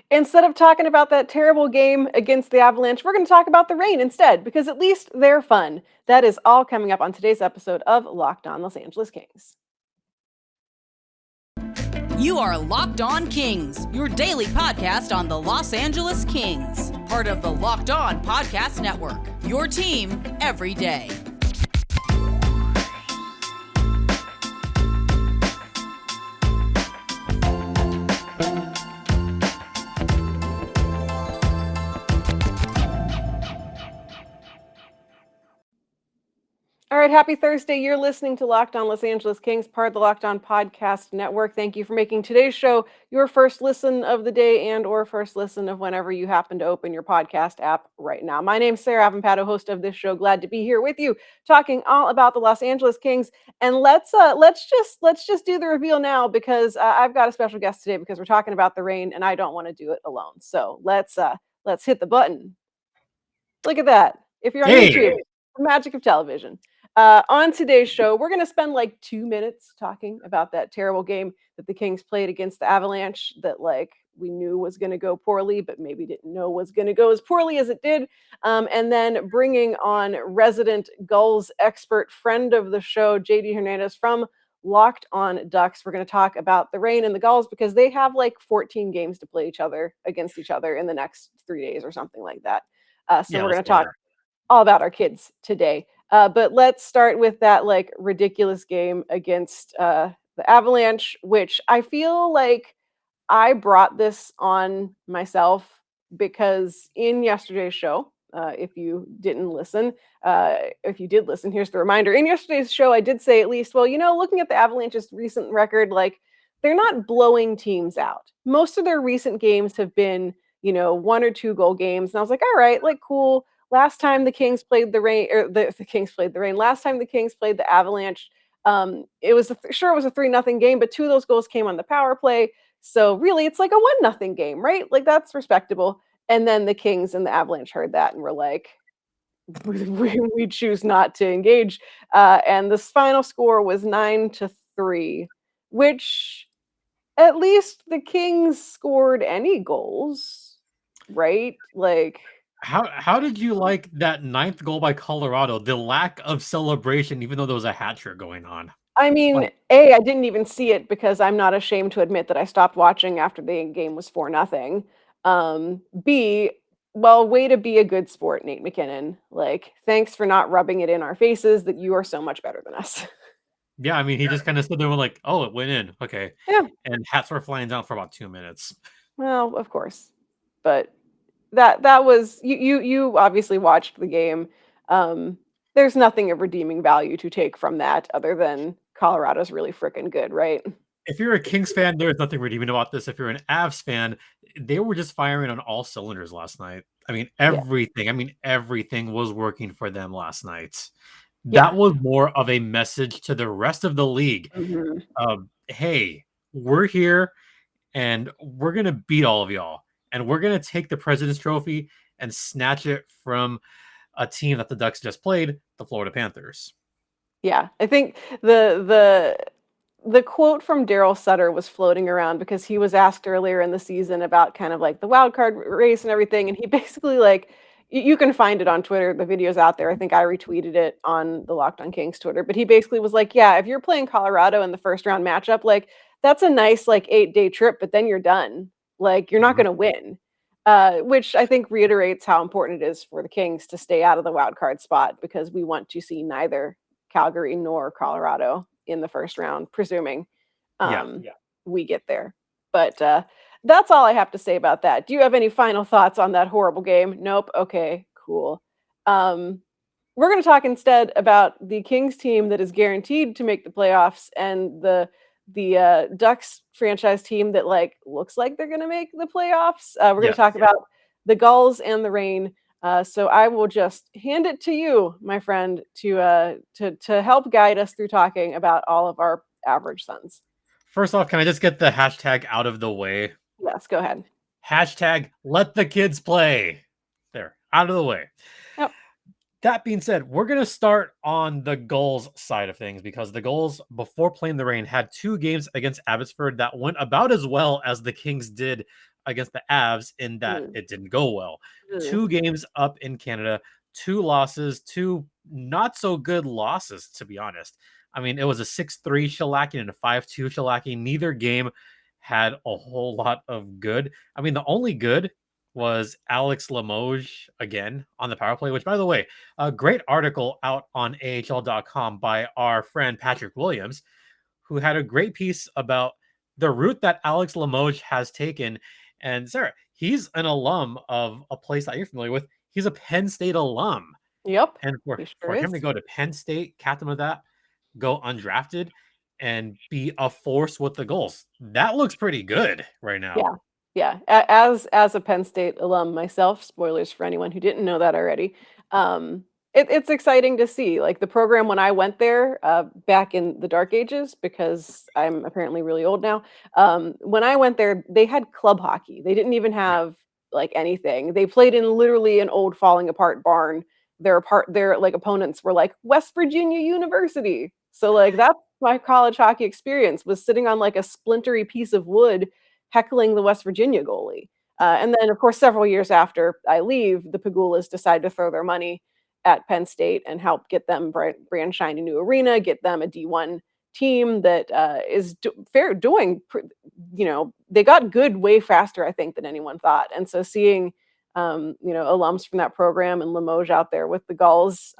Instead of talking about that terrible game against the Avalanche, we're going to talk about the rain instead, because at least they're fun. That is all coming up on today's episode of Locked On Los Angeles Kings. You are Locked On Kings, your daily podcast on the Los Angeles Kings. Part of the Locked On Podcast Network, your team every day. All right, happy Thursday. You're listening to Locked On Los Angeles Kings, part of the Locked On Podcast Network. Thank you for making today's show your first listen of the day and or first listen of whenever you happen to open your podcast app right now. My name's Sarah Avampato, host of this show. Glad to be here with you, talking all about the Los Angeles Kings. And let's just do the reveal now, because I've got a special guest today, because we're talking about the rain and I don't want to do it alone. So let's hit the button. Look at that. If you're on YouTube, the magic of television. On today's show, we're going to spend like 2 minutes talking about that terrible game that the Kings played against the Avalanche that we knew was going to go poorly, but maybe didn't know was going to go as poorly as it did. And then bringing on resident Gulls expert, friend of the show, JD Hernandez from Locked On Ducks. We're going to talk about the rain and the Gulls, because they have 14 games to play against each other in the next 3 days or something like that. So we're going to talk all about our kids today. But let's start with that ridiculous game against the Avalanche, which I feel like I brought this on myself, because in yesterday's show, if you didn't listen, if you did listen, here's the reminder. In yesterday's show, I did say, at least, looking at the Avalanche's recent record, they're not blowing teams out. Most of their recent games have been, 1 or 2 goal games. And I was like, all right, cool. Last time the Kings played the rain, or the Kings played the rain. Last time the Kings played the Avalanche, it was a 3-0 game, but 2 of those goals came on the power play. So really, it's like a 1-0 game, right? That's respectable. And then the Kings and the Avalanche heard that and were like, we choose not to engage. And the final score was 9-3, which at least the Kings scored any goals, right? How did you like that 9th goal by Colorado? The lack of celebration, even though there was a hat trick going on. I mean, A, I didn't even see it, because I'm not ashamed to admit that I stopped watching after the game was 4-0. B, well, way to be a good sport, Nate McKinnon. Thanks for not rubbing it in our faces that you are so much better than us. Yeah, I mean, he just kind of stood there and oh, it went in. Okay. Yeah. And hats were flying down for about 2 minutes. Well, of course. But that was, you obviously watched the game. There's nothing of redeeming value to take from that other than Colorado's really freaking good, right? If you're a Kings fan, there's nothing redeeming about this. If you're an Avs fan, they were just firing on all cylinders last night. I mean, everything was working for them last night. That was more of a message to the rest of the league. Mm-hmm. Hey, we're here and we're going to beat all of y'all. And we're going to take the President's Trophy and snatch it from a team that the Ducks just played, the Florida Panthers. Yeah, I think the quote from Daryl Sutter was floating around, because he was asked earlier in the season about kind of the wild card race and everything. And he basically you can find it on Twitter. The video's out there. I think I retweeted it on the Locked On Kings Twitter. But he basically was like, yeah, if you're playing Colorado in the first round matchup, that's a nice 8-day trip, but then you're done. You're not going to win. Which I think reiterates how important it is for the Kings to stay out of the wild card spot, because we want to see neither Calgary nor Colorado in the first round, presuming we get there. But that's all I have to say about that. Do you have any final thoughts on that horrible game? Nope. Okay, cool. We're going to talk instead about the Kings team that is guaranteed to make the playoffs, and the Ducks franchise team that looks like they're going to make the playoffs. We're going to talk about the Gulls and the rain. So I will just hand it to you, my friend, to help guide us through talking about all of our average sons. First off, can I just get the hashtag out of the way? Yes, go ahead. Hashtag let the kids play. There, out of the way. Yep. That being said, we're going to start on the Gulls side of things, because the Gulls, before playing the rain, had 2 games against Abbotsford that went about as well as the Kings did against the Avs in that Mm. it didn't go well. Mm. 2 games up in Canada, 2 losses, 2 not so good losses, to be honest. I mean, it was a 6-3 shellacking and a 5-2 shellacking. Neither game had a whole lot of good. I mean, the only good was Alex Limoges again on the power play, which, by the way, a great article out on AHL.com by our friend Patrick Williams, who had a great piece about the route that Alex Limoges has taken. And Sarah, he's an alum of a place that you're familiar with. He's a Penn State alum. Yep. And He sure for him to is. go to Penn State, captain of that, go undrafted, and be a force with the goals, that looks pretty good right now. Yeah. Yeah. As a Penn State alum myself, spoilers for anyone who didn't know that already. It's exciting to see. Like the program when I went there back in the dark ages, because I'm apparently really old now. When I went there, they had club hockey. They didn't even Yeah. have like anything. They played in literally an old falling apart barn. Their like opponents were like West Virginia University. So like that's my college hockey experience, was sitting on like a splintery piece of wood heckling the West Virginia goalie. And then, of course, several years after I leave, the Pagulas decide to throw their money at Penn State and help get them brand shiny new arena, get them a D1 team that is doing, they got good way faster, I think, than anyone thought. And so seeing, alums from that program and Limoges out there with the Gulls,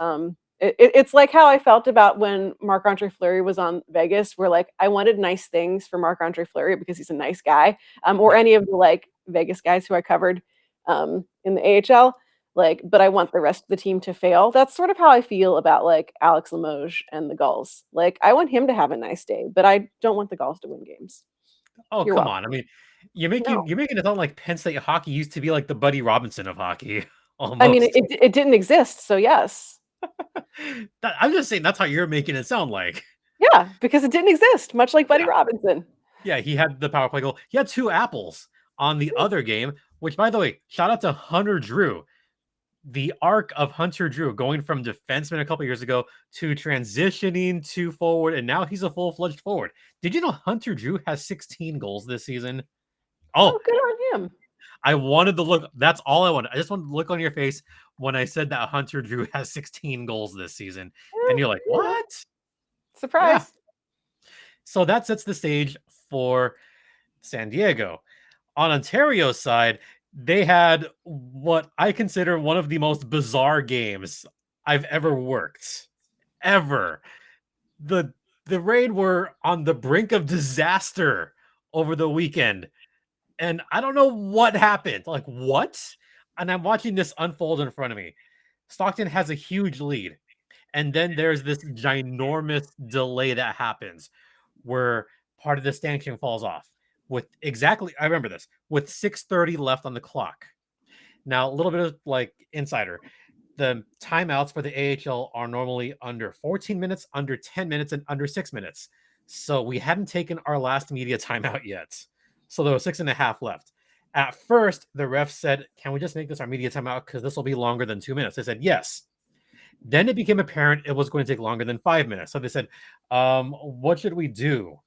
it's like how I felt about when Marc-Andre Fleury was on Vegas, where like I wanted nice things for Marc-Andre Fleury because he's a nice guy, or Yeah. any of the like Vegas guys who I covered in the AHL. Like, but I want the rest of the team to fail. That's sort of how I feel about like Alex Limoges and the Gulls. Like, I want him to have a nice day, but I don't want the Gulls to win games. Oh, You're come welcome. on. I mean, No, you're making it sound like Penn State hockey used to be like the Buddy Robinson of hockey, I mean almost. it didn't exist, so yes, I'm just saying that's how you're making it sound like. yeah, because it didn't exist, much like Buddy Yeah. Robinson. Yeah, he had the power play goal. He had 2 apples on the other game, which, by the way, shout out to Hunter Drew. The arc of Hunter Drew going from defenseman a couple years ago to transitioning to forward, and now he's a full-fledged forward. Did you know Hunter Drew has 16 goals this season? Oh, Oh, good on him. I wanted to look. That's all I wanted. I just wanted to look on your face when I said that Hunter Drew has 16 goals this season. And you're like, You know, what? Yeah. surprise. So that sets the stage for San Diego. On Ontario's side, they had what I consider one of the most bizarre games I've ever worked. Ever. The the Raid were on the brink of disaster over the weekend. And I don't know what happened. Like, what? And I'm watching this unfold in front of me. Stockton has a huge lead. And then there's this ginormous delay that happens where part of the stanchion falls off with exactly, I remember this, with 6:30 left on the clock. Now, a little bit of like insider. The timeouts for the AHL are normally under 14 minutes, under 10 minutes, and under 6 minutes. So we hadn't taken our last media timeout yet. So there was 6.5 left. At first, the ref said, "Can we just make this our media timeout? Because this will be longer than 2 minutes." They said, "Yes." Then it became apparent it was going to take longer than 5 minutes. So they said, what should we do?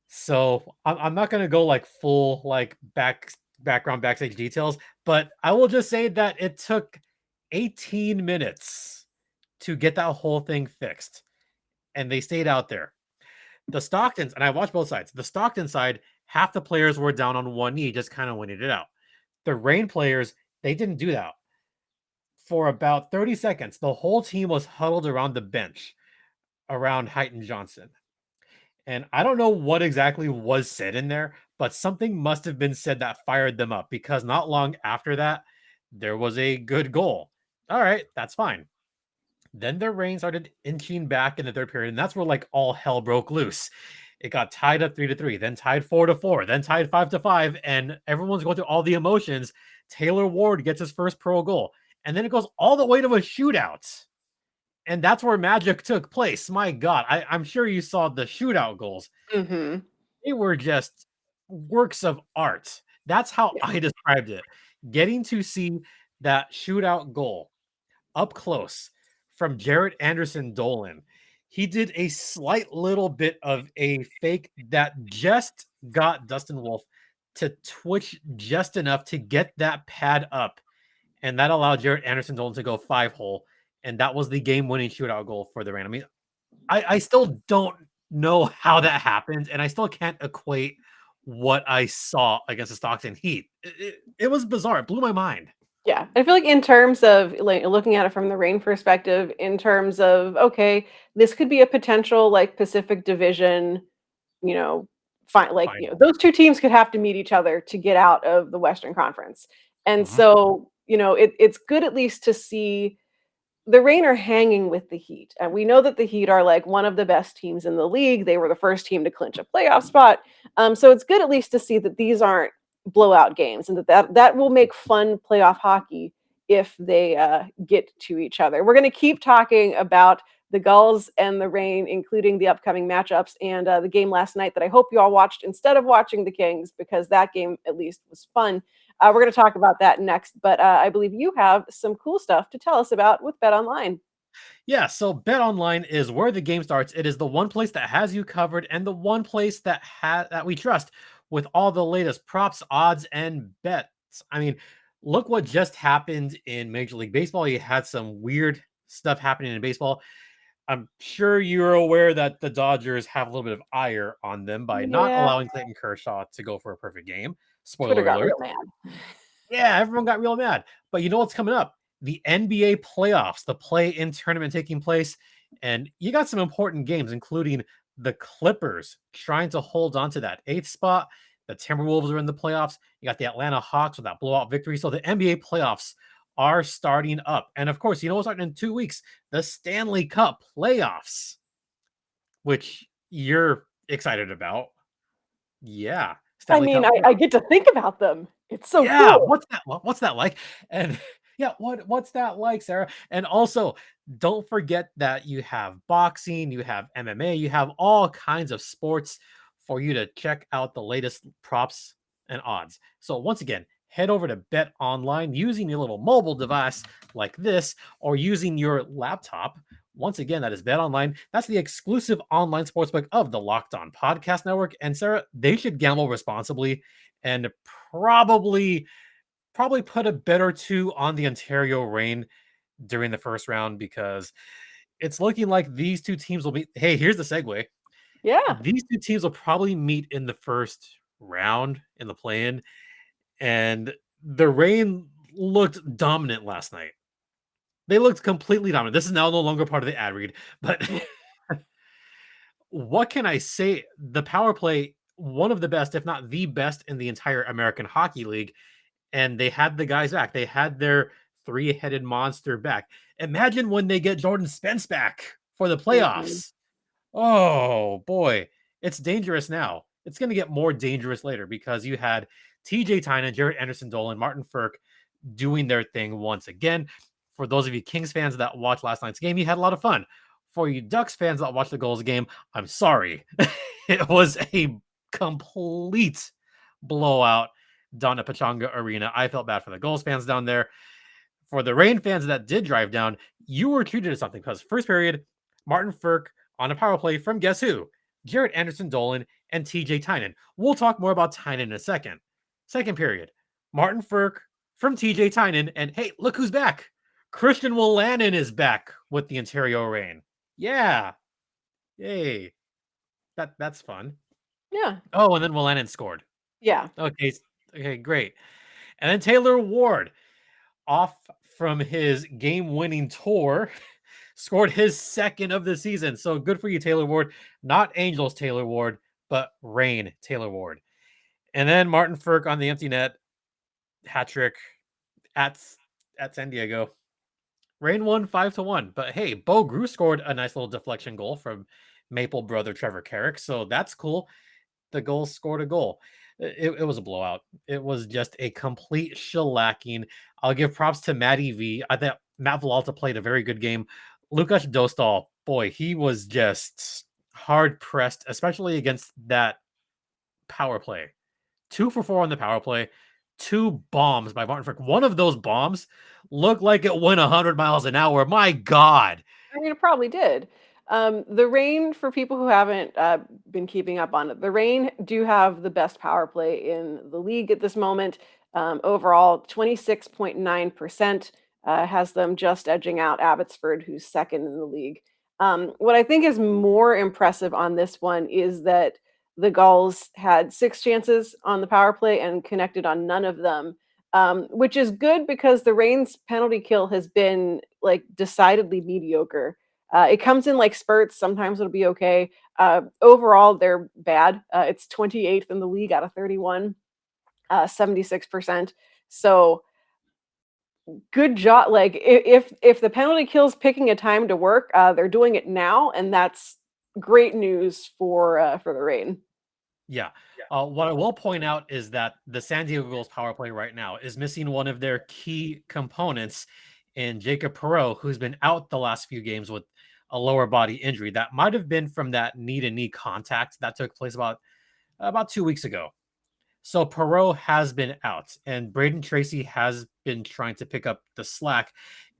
So I'm not going to go like full like background backstage details, but I will just say that it took 18 minutes to get that whole thing fixed. And they stayed out there. The Stocktons, and I watched both sides. The Stockton side, half the players were down on one knee, just kind of winning it out. The Rain players, they didn't do that. For about 30 seconds, the whole team was huddled around the bench around Heighton Johnson. And I don't know what exactly was said in there, but something must have been said that fired them up because not long after that, there was a good goal. All right, that's fine. Then the Rain started inching back in the third period, and that's where like all hell broke loose. It got tied up 3-3, then tied 4-4, then tied 5-5, and everyone's going through all the emotions. Taylor Ward gets his first pro goal, and then it goes all the way to a shootout. And that's where magic took place. My God, I'm sure you saw the shootout goals. Mm-hmm. They were just works of art. That's how Yeah. I described it. Getting to see that shootout goal up close from Jarrett Anderson Dolan. He did a slight little bit of a fake that just got Dustin Wolf to twitch just enough to get that pad up, and that allowed Jared Anderson-Dolan to go 5-hole, and that was the game-winning shootout goal for the Reign. I mean, I still don't know how that happened, and I still can't equate what I saw against the Stockton Heat. It was bizarre. It blew my mind. Yeah, I feel like in terms of like looking at it from the Reign perspective, in terms of okay, this could be a potential like Pacific Division, you know, Final. those two teams could have to meet each other to get out of the Western Conference, and Mhm. so it's good at least to see the Reign are hanging with the Heat, and we know that the Heat are like one of the best teams in the league. They were the first team to clinch a playoff spot, so it's good at least to see that these aren't blowout games, and that will make fun playoff hockey if they get to each other. We're going to keep talking about the Gulls and the Reign, including the upcoming matchups and the game last night that I hope you all watched instead of watching the Kings because that game at least was fun. We're going to talk about that next, but I believe you have some cool stuff to tell us about with BetOnline. Yeah, so BetOnline is where the game starts. It is the one place that has you covered and the one place that we trust with all the latest props, odds, and bets. I mean, look what just happened in Major League Baseball. You had some weird stuff happening in baseball. I'm sure you're aware that the Dodgers have a little bit of ire on them by not Yeah, allowing Clayton Kershaw to go for a perfect game. Twitter Spoiler got alert. real mad. Yeah, everyone got real mad. But you know what's coming up? The NBA playoffs, the play-in tournament taking place, and you got some important games, including the Clippers trying to hold on to that 8th spot. The Timberwolves are in the playoffs. You got the Atlanta Hawks with that blowout victory. So the NBA playoffs are starting up. And of course, you know what's starting in 2 weeks? The Stanley Cup playoffs, which you're excited about. Yeah, I Stanley mean, Cup I playoffs. get to think about them. It's so Yeah, cool. what's that like? And yeah, what's that like, Sarah? And also, don't forget that you have boxing, you have MMA, you have all kinds of sports for you to check out the latest props and odds. So once again, head over to Bet Online using your little mobile device like this or using your laptop. Once again, that is Bet Online. That's the exclusive online sportsbook of the Locked On Podcast Network. And Sarah, they should gamble responsibly and probably put a bet or two on the Ontario Reign during the first round because it's looking like these two teams will be. Hey, here's the segue. Yeah. These two teams will probably meet in the first round in the play-in, and the Reign looked dominant last night. They looked completely dominant. This is now no longer part of the ad read, but what can I say? The power play, one of the best, if not the best, in the entire American Hockey League. And they had the guys back. They had their three-headed monster back. Imagine when they get Jordan Spence back for the Mhm. playoffs. Oh boy, it's dangerous now. It's going to get more dangerous later because you had TJ Tynan, Jared Anderson Dolan, Martin Frk doing their thing once again. For those of you Kings fans that watched last night's game, you had a lot of fun. For you Ducks fans that watched the Gulls game, I'm sorry. It was a complete blowout down at Pachanga Arena. I felt bad for the Gulls fans down there. For the Reign fans that did drive down, you were treated to something because first period, Martin Frk on a power play from guess who? Jared Anderson Dolan and TJ Tynan. We'll talk more about Tynan in a second. Second period, Martin Frk from TJ Tynan, and hey, look who's back. Christian Wolanin is back with the Ontario Reign. Yeah. Yay. That's fun. Yeah. Oh, and then Wolanin scored. Yeah. Okay. Okay, great. And then Taylor Ward, off from his game-winning tour, scored his second of the season. So good for you, Taylor Ward. Not Angels Taylor Ward, but Reign Taylor Ward. And then Martin Frk on the empty net, hat trick at San Diego. Reign won 5-1. But hey, Bo Grew scored a nice little deflection goal from Maple brother Trevor Carrick. So that's cool. The Gulls scored a goal. It was a blowout. It was just a complete shellacking. I'll give props to Matty V. I thought Matt Villalta played a very good game. Lukas Dostal, boy, he was just hard pressed, especially against that power play. 2 for 4 on the power play. 2 bombs by Martin Frk. One of those bombs looked like it went 100 miles an hour. My God. I mean, it probably did. The Reign, for people who haven't been keeping up on it, the Reign do have the best power play in the league at this moment. Overall, 26.9% has them just edging out Abbotsford, who's second in the league. What I think is more impressive on this one is that the Gulls had 6 chances on the power play and connected on none of them, which is good because the Reign's penalty kill has been like decidedly mediocre. It comes in like spurts. Sometimes it'll be okay. Overall, they're bad. It's 28th in the league out of 31, 76%. So good job. Like if the penalty kill's picking a time to work, they're doing it now, and that's great news for the Reign. Yeah. What I will point out is that the San Diego Gulls power play right now is missing one of their key components in Jacob Perreault, who's been out the last few games with a lower body injury. That might have been from that knee-to-knee contact that took place about 2 weeks ago. So Perreault has been out, and Braden Tracy has been trying to pick up the slack.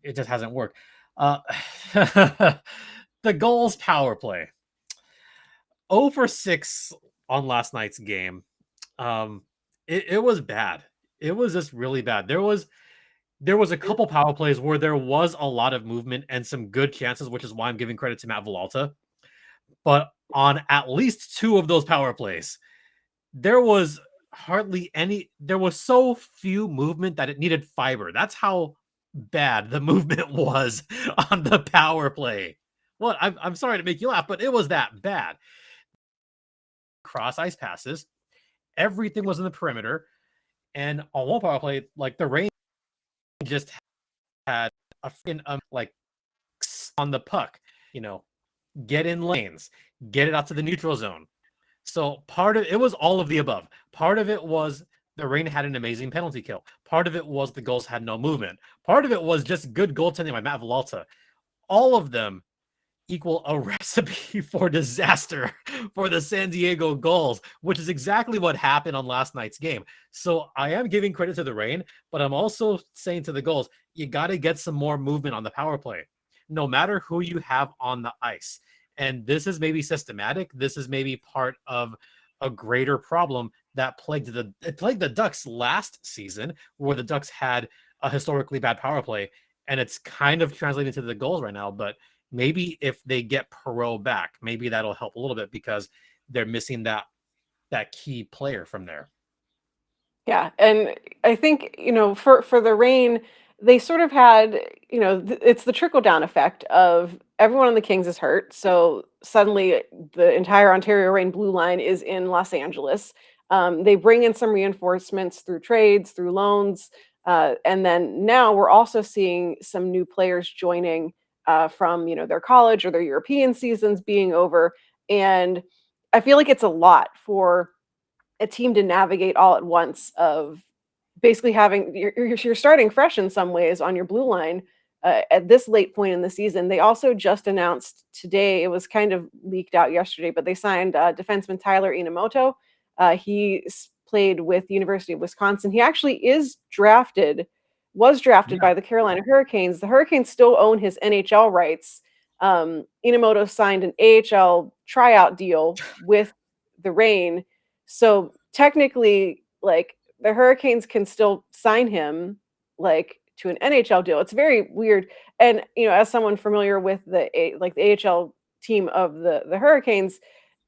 It just hasn't worked. The Gulls power play 0 for 6 on last night's game. It was bad. It was just really bad. There was a couple power plays where there was a lot of movement and some good chances, which is why I'm giving credit to Matt Villalta. But on at least 2 of those power plays, there was there was so few movement that it needed fiber. That's how bad the movement was on the power play. Well, I'm sorry to make you laugh, but it was that bad. Cross ice passes, everything was in the perimeter, and on one power play, like the Reign just had a freaking like on the puck, get in lanes, get it out to the neutral zone. So part of it was all of the above. Part of it was the Reign had an amazing penalty kill. Part of it was the Gulls had no movement. Part of it was just good goaltending by Matt Villalta. All of them equal a recipe for disaster for the San Diego Gulls, which is exactly what happened on last night's game. So I am giving credit to the Reign, but I'm also saying to the Gulls, you got to get some more movement on the power play, no matter who you have on the ice. And this is maybe systematic. This is maybe part of a greater problem that plagued the Ducks last season, where the Ducks had a historically bad power play, and it's kind of translating to the Gulls right now. But maybe if they get Perreault back, maybe that'll help a little bit because they're missing that key player from there. Yeah, and I think, for the Reign, they sort of had, it's the trickle down effect of everyone on the Kings is hurt. So suddenly the entire Ontario Reign blue line is in Los Angeles. They bring in some reinforcements through trades, through loans. And then now we're also seeing some new players joining from, their college or their European seasons being over. And I feel like it's a lot for a team to navigate all at once of basically having you're starting fresh in some ways on your blue line at this late point in the season. They also just announced today, it was kind of leaked out yesterday, but they signed defenseman Tyler Inamoto. He played with the University of Wisconsin. He actually was drafted by the Carolina Hurricanes. The Hurricanes still own his NHL rights. Inamoto signed an AHL tryout deal with the Reign. So technically, like, the Hurricanes can still sign him like to an NHL deal. It's very weird. And as someone familiar with the AHL team of the Hurricanes,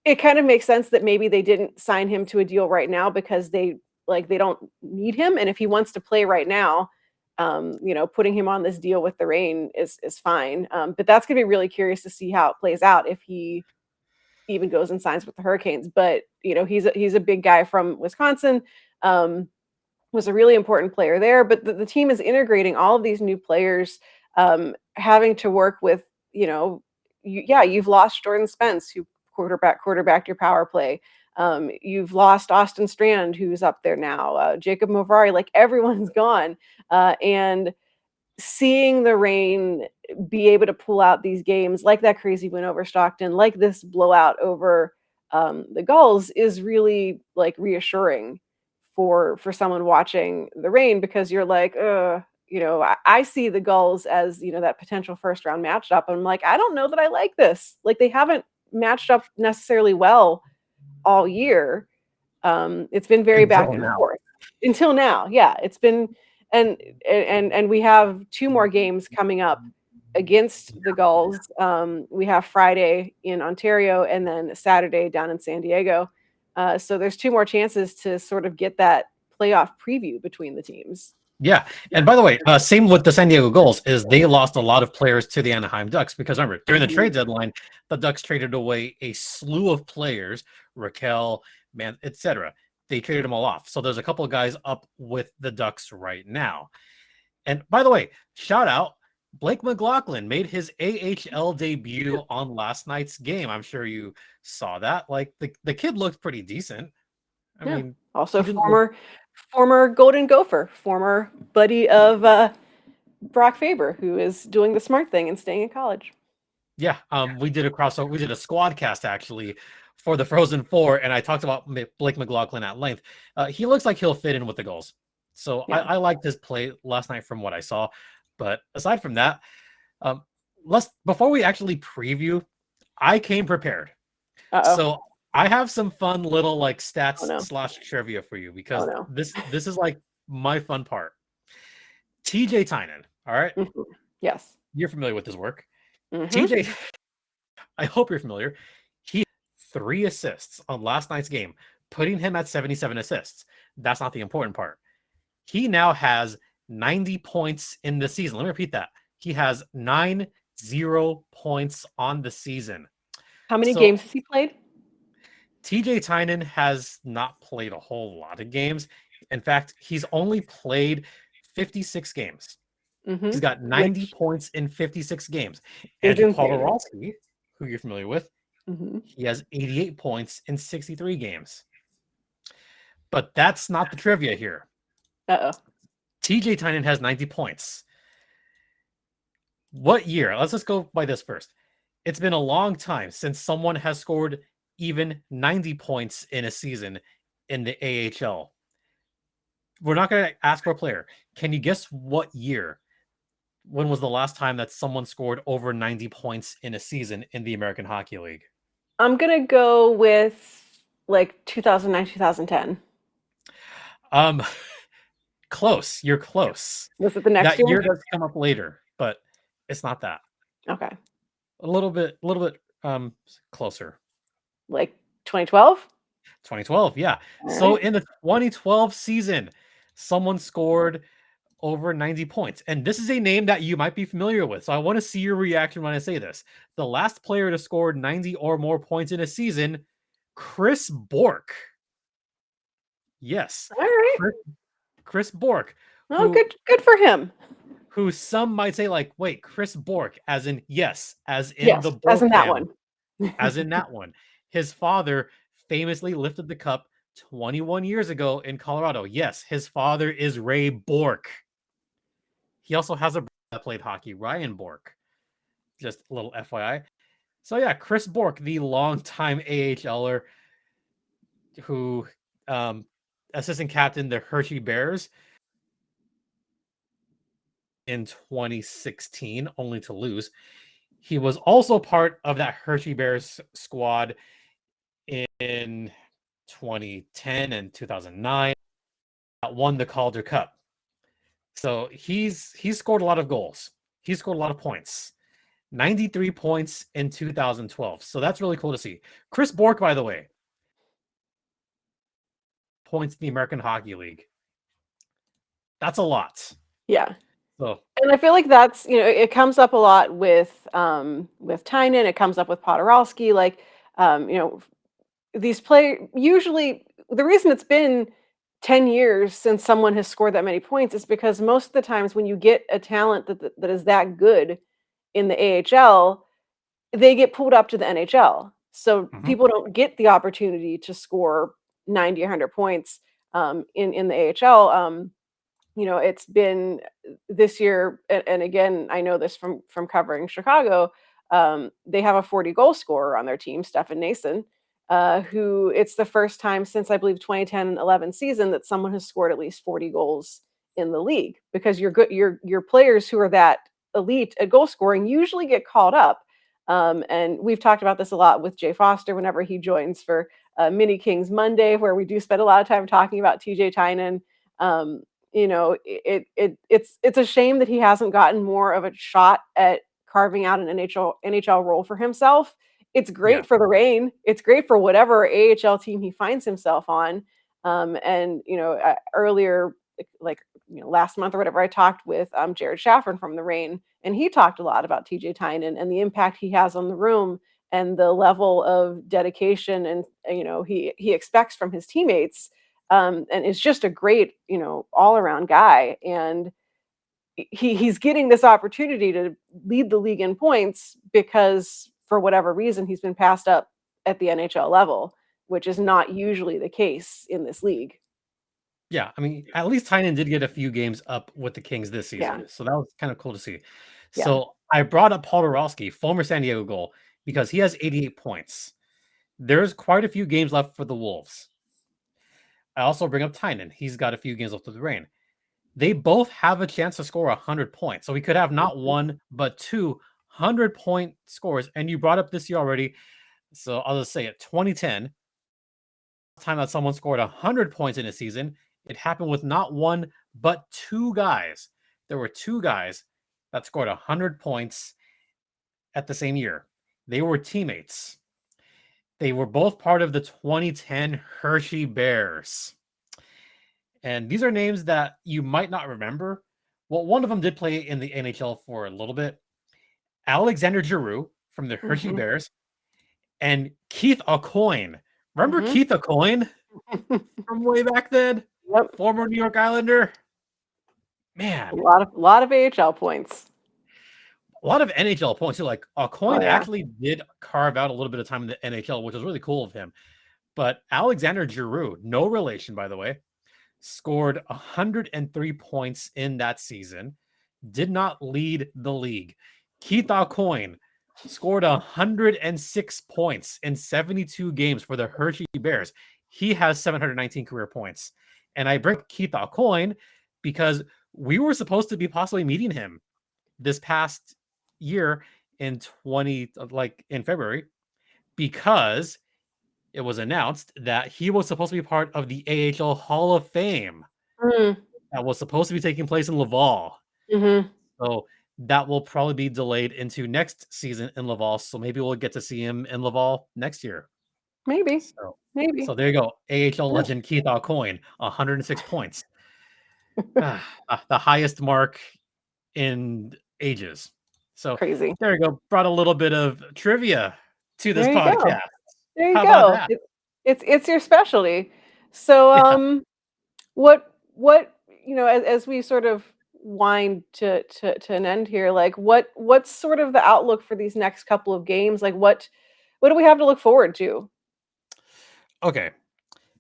it kind of makes sense that maybe they didn't sign him to a deal right now because they don't need him. And if he wants to play right now, putting him on this deal with the Reign is fine. But that's gonna be really curious to see how it plays out if he even goes and signs with the Hurricanes. But he's a big guy from Wisconsin. Was a really important player there. But the team is integrating all of these new players, having to work with you've lost Jordan Spence, who quarterbacked your power play. You've lost Austin Strand, who's up there now. Jacob Movrari, like everyone's gone, and seeing the Reign be able to pull out these games like that crazy win over Stockton, like this blowout over the Gulls, is really like reassuring for someone watching the Reign, because you're like, I see the Gulls as, that potential first round matchup. I'm like, I don't know that I like this. Like, they haven't matched up necessarily well all year. It's been very back Until and now. forth until now. Yeah, it's been, and we have 2 more games coming up against the Gulls. We have Friday in Ontario and then Saturday down in San Diego. So there's 2 more chances to sort of get that playoff preview between the teams. Yeah. And by the way, same with the San Diego Gulls is they lost a lot of players to the Anaheim Ducks because remember, during the trade deadline, the Ducks traded away a slew of players, Raquel, man, etc. They traded them all off. So there's a couple of guys up with the Ducks right now. And by the way, shout out, Blake McLaughlin made his AHL debut on last night's game. I'm sure you saw that. Like the kid looked pretty decent. I mean, also he didn't look former Golden Gopher, former buddy of Brock Faber, who is doing the smart thing and staying in college. Yeah, we did a crossover. We did a squad cast actually for the Frozen Four, and I talked about Blake McLaughlin at length. He looks like he'll fit in with the Gulls. So Yeah. I liked his play last night from what I saw. But aside from that, before we actually preview, I came prepared. So I have some fun little like stats / trivia for you because this is like my fun part. TJ Tynan, all right? Mm-hmm. Yes. You're familiar with his work. Mm-hmm. TJ, I hope you're familiar. He had 3 assists on last night's game, putting him at 77 assists. That's not the important part. He now has 90 points in the season. Let me repeat that. He has 90 points on the season. How many games has he played? TJ Tynan has not played a whole lot of games. In fact, he's only played 56 games. Mm-hmm. He's got 90 points in 56 games. Andrew Polarowski, who you're familiar with, he has 88 points in 63 games. But that's not the trivia here. TJ Tynan has 90 points. What year? Let's just go by this first. It's been a long time since someone has scored even 90 points in a season in the AHL. We're not going to ask for a player. Can you guess what year? When was the last time that someone scored over 90 points in a season in the American Hockey League? I'm going to go with like 2009, 2010. Close. You're close. Was it the next year? That year does come up later, but it's not that. Okay. A little bit closer. Like 2012? 2012, yeah. Right. So in the 2012 season, someone scored over 90 points. And this is a name that you might be familiar with. So I want to see your reaction when I say this. The last player to score 90 or more points in a season, Chris Bourque. Yes. All right. Chris Bourque. Oh, good for him. Who some might say like, wait, Chris Bourque, as in the Bourque as in that one. As in that one. His father famously lifted the cup 21 years ago in Colorado. Yes, his father is Ray Bourque. He also has a brother that played hockey, Ryan Bourque. Just a little FYI. So yeah, Chris Bourque, the longtime AHLer who assistant captain the Hershey Bears in 2016, only to lose. He was also part of that Hershey Bears squad in 2010 and 2009 that won the Calder Cup. So he's scored a lot of goals. He scored a lot of points. 93 points in 2012. So that's really cool to see. Chris Bourque, by the way, points in the American Hockey League. That's a lot. Yeah. So, and I feel like that's, it comes up a lot with Tynan. It comes up with Podorowski. Like, these players, usually the reason it's been 10 years since someone has scored that many points is because most of the times when you get a talent that is that good in the AHL, they get pulled up to the NHL. So people don't get the opportunity to score 90, 100 points in the AHL. It's been this year, and again, I know this from covering Chicago. They have a 40 goal scorer on their team, Stefan Nason, who it's the first time since I believe 2010-11 season that someone has scored at least 40 goals in the league, because your players who are that elite at goal scoring usually get called up. And we've talked about this a lot with Jay Foster whenever he joins for Mini Kings Monday, where we do spend a lot of time talking about TJ Tynan. It's a shame that he hasn't gotten more of a shot at carving out an NHL role for himself. It's great for the Reign. It's great for whatever AHL team he finds himself on. And earlier, like last month or whatever, I talked with Jared Shaffron from the Reign, and he talked a lot about TJ Tynan and the impact he has on the room and the level of dedication and he expects from his teammates, and is just a great all around guy. And he's getting this opportunity to lead the league in points because for whatever reason he's been passed up at the NHL level, which is not usually the case in this league. Yeah, I mean, at least Tynan did get a few games up with the Kings this season, Yeah. so that was kind of cool to see. Yeah. So I brought up Paul Dorowski, former San Diego Gull, because he has 88 points. There's quite a few games left for the Wolves. I also bring up Tynan. He's got a few games left with the Reign. They both have a chance to score 100 points. So we could have not one, but 200-point scores. And you brought up this year already. So I'll just say it. 2010, time that someone scored 100 points in a season, it happened with not one, but two guys. There were two guys that scored 100 points at the same year. They were teammates. They were both part of the 2010 Hershey Bears. And these are names that you might not remember. Well, one of them did play in the NHL for a little bit. Alexander Giroux from the Hershey Bears and Keith Aucoin. Remember Keith Aucoin from way back then? Yep. Former New York Islander. Man. A lot of AHL points. A lot of NHL points. Like Aucoin actually did carve out a little bit of time in the NHL, which was really cool of him. But Alexander Giroux, no relation, by the way, scored 103 points in that season, did not lead the league. Keith Aucoin scored 106 points in 72 games for the Hershey Bears. He has 719 career points. And I bring Keith Aucoin because we were supposed to be possibly meeting him this past year in February, because it was announced that he was supposed to be part of the AHL Hall of Fame that was supposed to be taking place in Laval. So that will probably be delayed into next season in Laval. So maybe we'll get to see him in Laval next year. Maybe. So there you go. AHL legend Keith Aucoin, 106 points. The highest mark in ages. So crazy. There you go. Brought a little bit of trivia to this podcast. There you go. It's your specialty. So what as we sort of wind to an end here, like what's sort of the outlook for these next couple of games? Like what do we have to look forward to? Okay.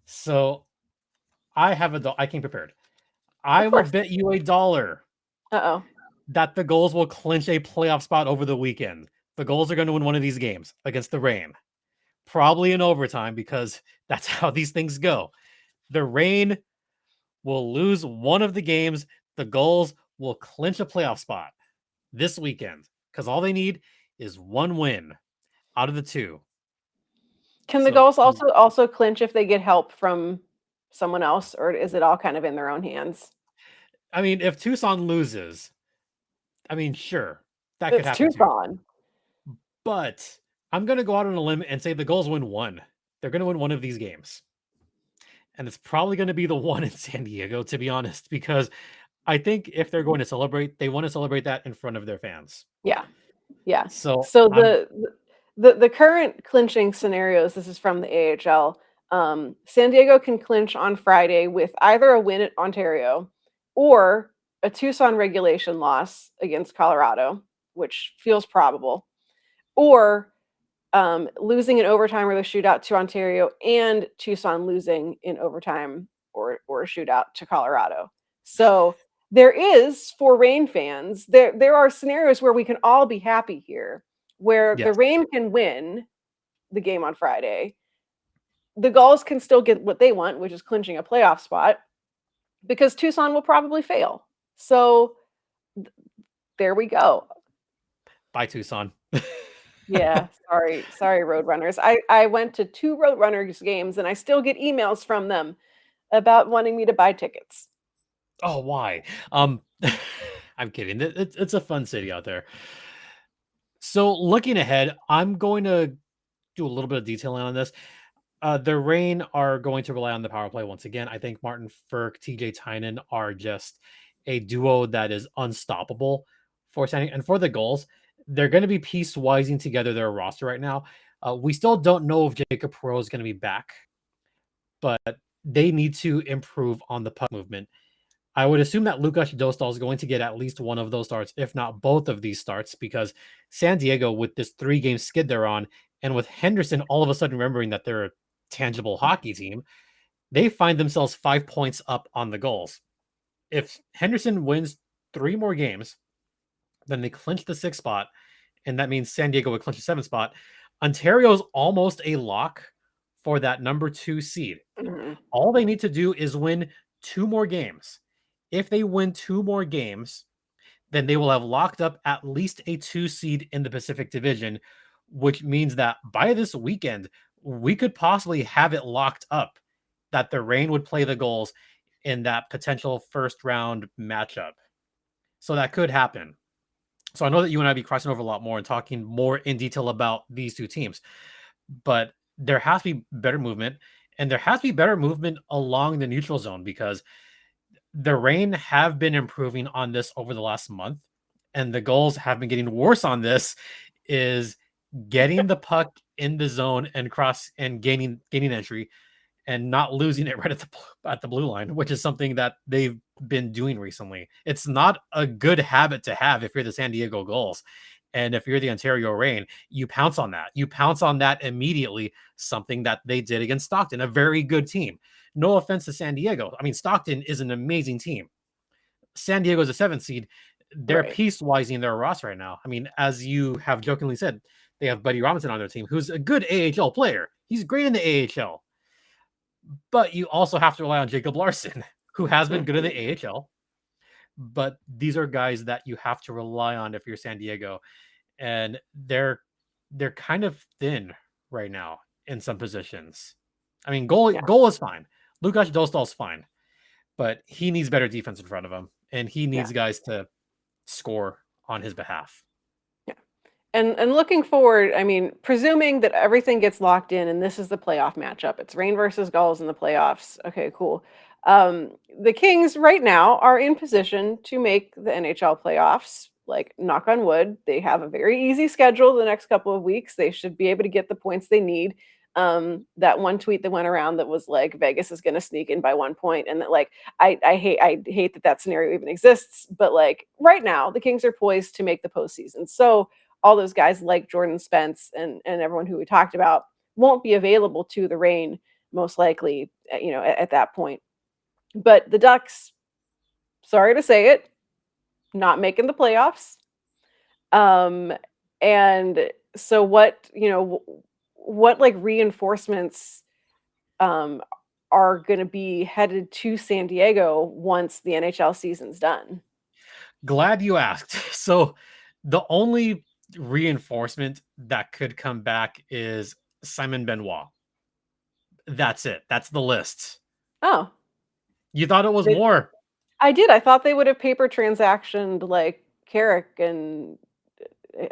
So I came prepared. I will bet you $1 that the Gulls will clinch a playoff spot over the weekend. The Gulls are going to win one of these games against the Reign. Probably in overtime, because that's how these things go. The Reign will lose one of the games. The Gulls will clinch a playoff spot this weekend, because all they need is one win out of the two. Can the Gulls also clinch if they get help from someone else, or is it all kind of in their own hands? I mean, if Tucson loses, I mean, sure, that could happen. Tucson. But I'm going to go out on a limb and say the Gulls win one. They're going to win one of these games. And it's probably going to be the one in San Diego, to be honest, because I think if they're going to celebrate, they want to celebrate that in front of their fans. Yeah. Yeah. So the current clinching scenarios, this is from the AHL. San Diego can clinch on Friday with either a win at Ontario or a Tucson regulation loss against Colorado, which feels probable, or losing in overtime or the shootout to Ontario, and Tucson losing in overtime or a shootout to Colorado. So there is, for Reign fans, there are scenarios where we can all be happy here, where the Reign can win the game on Friday. The Gulls can still get what they want, which is clinching a playoff spot. because Tucson will probably fail. So there we go. Bye, Tucson. Yeah, sorry, Roadrunners. I went to 2 Roadrunners games, and I still get emails from them about wanting me to buy tickets. Oh, why? Um, I'm kidding. It's a fun city out there. So looking ahead, I'm going to do a little bit of detailing on this. The Reign are going to rely on the power play once again. I think Martin Frk, TJ Tynan are just a duo that is unstoppable for San and for the Gulls. They're going to be piecewising together their roster right now. We still don't know if Jacob Perreault is going to be back, but they need to improve on the puck movement. I would assume that Lukas Dostal is going to get at least one of those starts, if not both of these starts, because San Diego, with this 3-game skid they're on, and with Henderson all of a sudden remembering that they're a tangible hockey team, they find themselves 5 points up on the Gulls. If Henderson wins 3 more games, then they clinch the 6th spot, and that means San Diego would clinch the 7th spot. Ontario's almost a lock for that number 2 seed. Mhm. All they need to do is win 2 more games. If they win 2 more games, then they will have locked up at least a 2 seed in the Pacific Division, which means that by this weekend, we could possibly have it locked up that the Reign would play the Gulls in that potential first round matchup. So that could happen. So I know that you and I be crossing over a lot more and talking more in detail about these two teams, but there has to be better movement, and there has to be better movement along the neutral zone because the Reign have been improving on this over the last month, and the Gulls have been getting worse on this. Is getting the puck in the zone and cross and gaining entry, and not losing it right at the blue line, which is something that they've been doing recently. It's not a good habit to have if you're the San Diego Gulls. And if you're the Ontario Reign, you pounce on that. You pounce on that immediately, something that they did against Stockton, a very good team. No offense to San Diego. I mean, Stockton is an amazing team. San Diego's a 7th seed. They're Right. piecewising their roster right now. I mean, as you have jokingly said, they have Buddy Robinson on their team, who's a good AHL player. He's great in the AHL. But you also have to rely on Jacob Larson, who has been good in Mhm. the AHL. But these are guys that you have to rely on if you're San Diego, and they're kind of thin right now in some positions. I mean, Yeah, goal is fine. Lukas Dostal's fine, but he needs better defense in front of him, and he yeah, needs guys to score on his behalf. yeah. And looking forward, I mean, presuming that everything gets locked in and this is the playoff matchup, it's Reign versus Gulls in the playoffs. Okay, cool. The Kings right now are in position to make the NHL playoffs. Like, knock on wood, they have a very easy schedule the next couple of weeks. They should be able to get the points they need. That one tweet that went around that was like Vegas is going to sneak in by 1 point, and that like I hate that that scenario even exists. But like right now, the Kings are poised to make the postseason. So all those guys like Jordan Spence and everyone who we talked about won't be available to the Reign most likely, at that point. But the Ducks, sorry to say it, not making the playoffs. Um, and so what like reinforcements um are going to be headed to San Diego once the NHL season's done? Glad you asked. So the only reinforcement that could come back is Simon Benoit. That's it. That's the list. Oh, You thought it was they, more. I did. I thought they would have paper transactioned like Carrick, and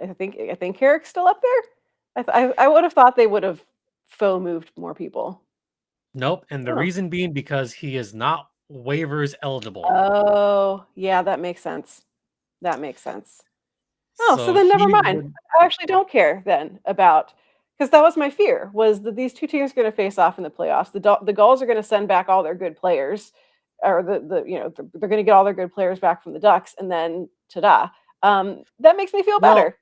I think Carrick's still up there. I would have thought they would have faux moved more people. Nope. And the Oh. reason being because he is not waivers eligible. Oh, yeah, that makes sense. That makes sense. Oh, so So then never he mind. would I actually don't care then about, because that was my fear, was that these 2 teams are gonna face off in the playoffs. The Gulls are gonna send back all their good players, or they're gonna get all their good players back from the Ducks, and then ta-da. That makes me feel well, better.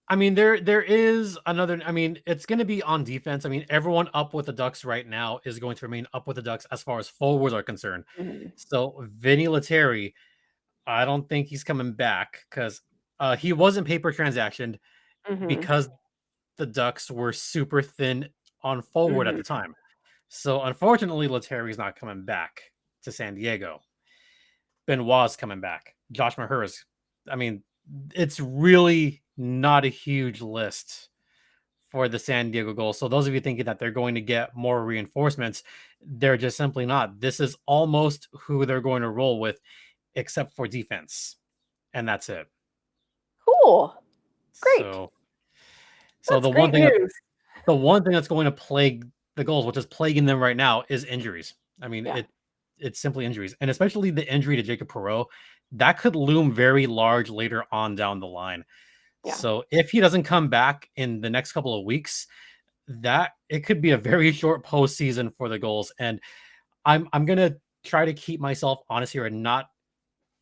I mean, there is another. I mean, it's going to be on defense. I mean, everyone up with the Ducks right now is going to remain up with the Ducks as far as forwards are concerned. Mhm, So Vinny Lettieri, I don't think he's coming back because he wasn't paper transactioned mhm, because the Ducks were super thin on forward at mhm. the time. So unfortunately, Lettieri's not coming back to San Diego. Benoit's coming back. Josh Maher's. I mean, it's really not a huge list for the San Diego Gulls. So those of you thinking that they're going to get more reinforcements, they're just simply not. This is almost who they're going to roll with, except for defense, and that's it. Cool. Great. So That's the great news. one thing that's going to plague the Gulls, which is plaguing them right now, is injuries. I mean, Yeah. it's simply injuries, and especially the injury to Jacob Perreault, that could loom very large later on down the line. Yeah. So if he doesn't come back in the next couple of weeks, that it could be a very short postseason for the Gulls. And I'm gonna try to keep myself honest here and not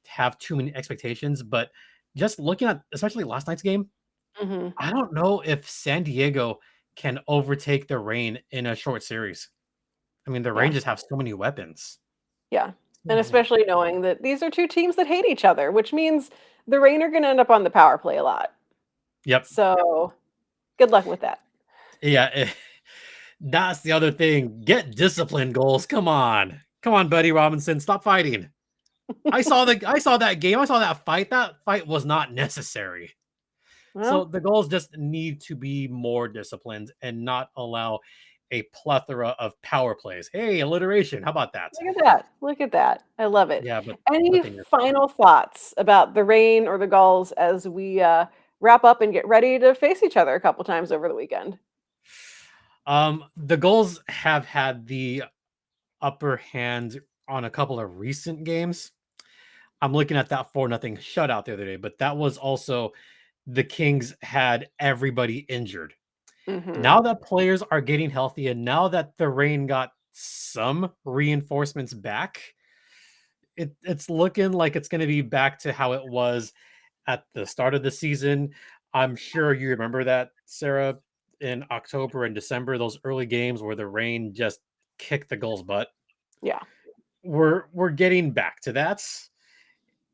have too many expectations. But just looking at especially last night's game, Mm-hmm. I don't know if San Diego can overtake the Reign in a short series. I mean, the Reign Yeah. just have so many weapons. Yeah. So And many. especially knowing that these are two teams that hate each other, which means the Reign are going to end up on the power play a lot. Yep. So good luck with that. Yeah. That's the other thing. Get disciplined, Goals. Come on, Buddy Robinson. Stop fighting. I saw that game. I saw that fight. That fight was not necessary. So Well, the Gulls just need to be more disciplined and not allow a plethora of power plays. Hey, alliteration. How about that? look at that. Look at that. I love it. Yeah, but Any then you're fine. final thoughts about the Reign or the Gulls as we wrap up and get ready to face each other a couple times over the weekend? The Gulls have had the upper hand on a couple of recent games. I'm looking at that 4-0 shutout the other day, but that was also the Kings had everybody injured. Mm-hmm. Now that players are getting healthy and now that the Reign got some reinforcements back, it's looking like it's going to be back to how it was at the start of the season. I'm sure you remember that, Sarah, in October and December, those early games where the Reign just kicked the Gulls' butt. Yeah. We're getting back to that,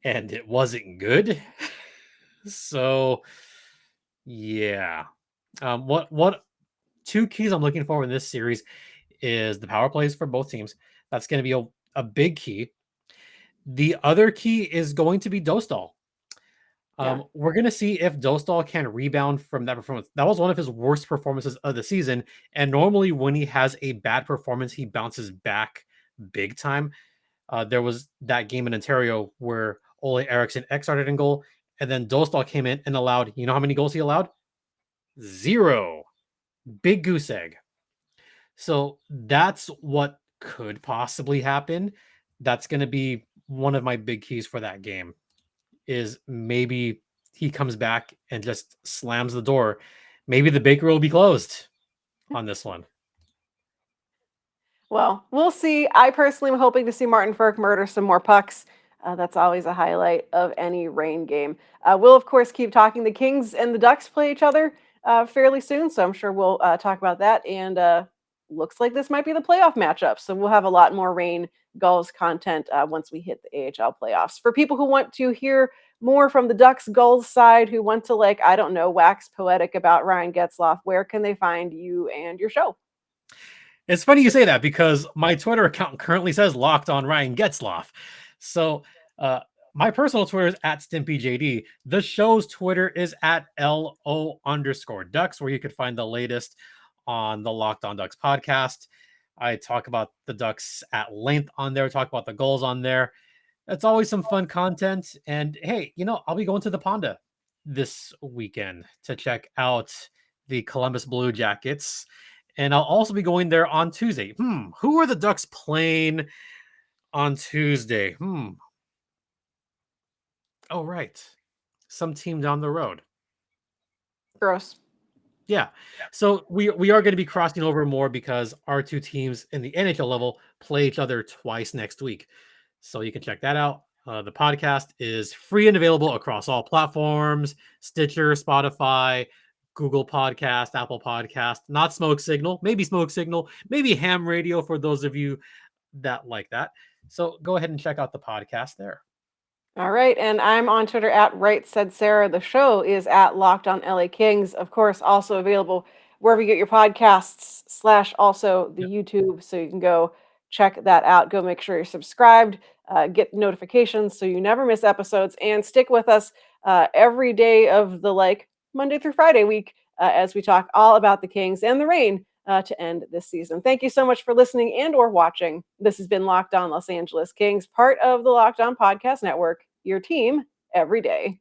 and it wasn't good. So yeah. What two keys I'm looking for in this series is the power plays for both teams. That's going to be a big key. The other key is going to be Dostal. Yeah. We're going to see if Dostal can rebound from that performance. That was one of his worst performances of the season. And normally, when he has a bad performance, he bounces back big time. There was that game in Ontario where Ole Eriksson X started in goal, and then Dostal came in and allowed, you know how many goals he allowed? 0. Big goose egg. So that's what could possibly happen. That's going to be one of my big keys for that game is maybe he comes back and just slams the door. Maybe the bakery will be closed on this one. Well, we'll see. I personally am hoping to see Martin Frk murder some more pucks. That's always a highlight of any Reign game. We'll, of course, keep talking. The Kings and the Ducks play each other fairly soon, so I'm sure we'll talk about that. And looks like this might be the playoff matchup, so we'll have a lot more Reign Gulls content once we hit the AHL playoffs. For people who want to hear more from the Ducks Gulls side, who want to, like, I don't know, wax poetic about Ryan Getzlaf, where can they find you and your show? It's funny you say that because my Twitter account currently says Locked on Ryan Getzlaf. So my personal Twitter is at StimpyJD. The show's Twitter is at LO_Ducks, where you could find the latest on the Locked on Ducks podcast. I talk about the Ducks at length on there, talk about the Gulls on there. It's always some fun content. And hey, I'll be going to the Ponda this weekend to check out the Columbus Blue Jackets. And I'll also be going there on Tuesday. Who are the Ducks playing on Tuesday? Oh, right. Some team down the road. Gross. Yeah. So we are going to be crossing over more because our two teams in the NHL level play each other twice next week. So you can check that out. The podcast is free and available across all platforms: Stitcher, Spotify, Google Podcast, Apple Podcast, not Smoke Signal, maybe Ham Radio for those of you that like that. So go ahead and check out the podcast there. All right, and I'm on Twitter at Right Said Sarah. The show is at Locked on LA Kings. Of course, also available wherever you get your podcasts / also the Yep. YouTube. So you can go check that out. Go make sure you're subscribed, get notifications so you never miss episodes, and stick with us every day of the Monday through Friday week as we talk all about the Kings and the Reign to end this season. Thank you so much for listening and or watching. This has been Locked On Los Angeles Kings, part of the Locked On Podcast Network, your team every day.